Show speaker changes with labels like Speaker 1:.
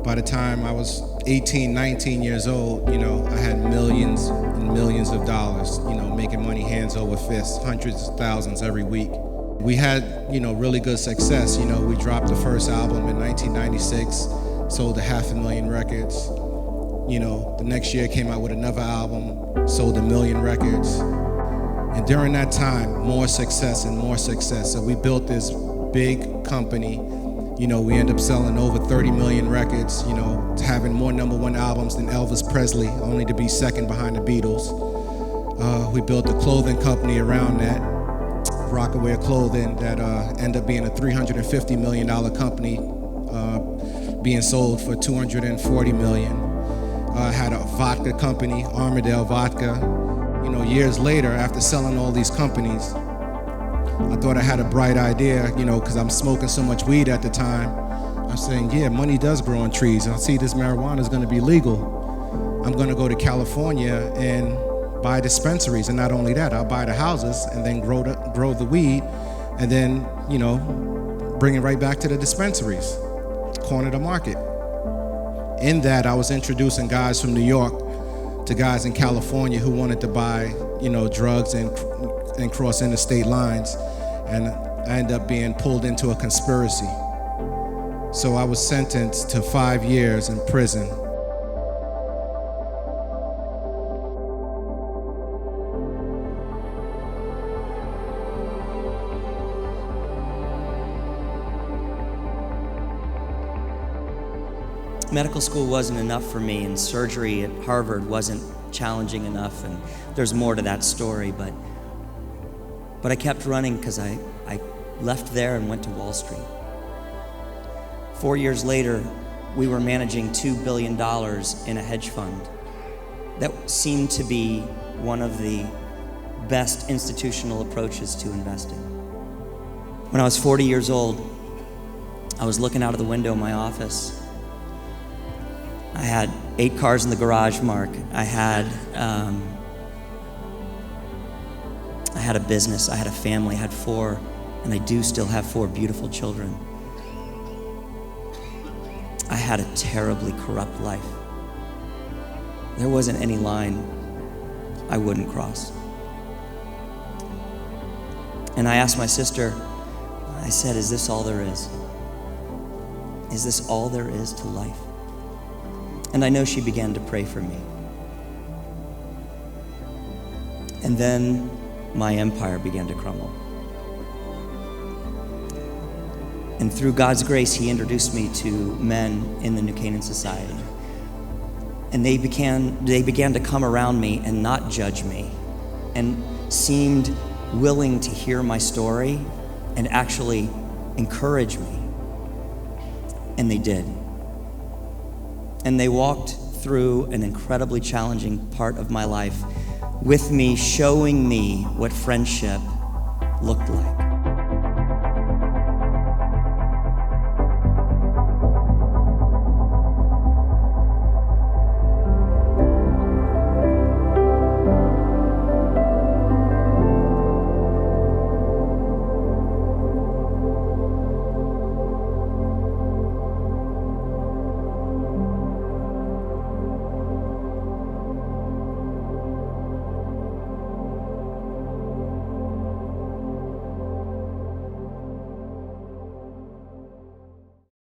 Speaker 1: By the time I was 18, 19 years old, I had millions and millions of dollars, making money hands over fists, hundreds of thousands every week. We had, really good success. We dropped the first album in 1996, sold 500,000 records. The next year came out with another album, sold 1 million records. And during that time, more success and more success. So we built this big company. We ended up selling over 30 million records, having more #1 albums than Elvis Presley, only to be second behind the Beatles. We built a clothing company around that, Rocawear Clothing, that ended up being a $350 million company, being sold for $240 million. Had a vodka company, Armadale Vodka. Years later, after selling all these companies, I thought I had a bright idea, because I'm smoking so much weed at the time. I'm saying, yeah, money does grow on trees. I see this marijuana is going to be legal. I'm going to go to California and buy dispensaries. And not only that, I'll buy the houses and then grow the weed and then, bring it right back to the dispensaries, corner the market. In that, I was introducing guys from New York to guys in California who wanted to buy, drugs and cross interstate lines, and I ended up being pulled into a conspiracy. So I was sentenced to 5 years in prison.
Speaker 2: Medical school wasn't enough for me, and surgery at Harvard wasn't challenging enough, and there's more to that story, but I kept running because I left there and went to Wall Street. 4 years later, we were managing $2 billion in a hedge fund that seemed to be one of the best institutional approaches to investing. When I was 40 years old, I was looking out of the window of my office. I had 8 cars in the garage, Mark. I had a business, I had a family, I had 4, and I do still have 4 beautiful children. I had a terribly corrupt life. There wasn't any line I wouldn't cross. And I asked my sister, I said, is this all there is? Is this all there is to life? And I know she began to pray for me. And then my empire began to crumble. And through God's grace, He introduced me to men in the New Canaan Society. And they began to come around me and not judge me, and seemed willing to hear my story and actually encourage me. And they did. And they walked through an incredibly challenging part of my life with me, showing me what friendship looked like.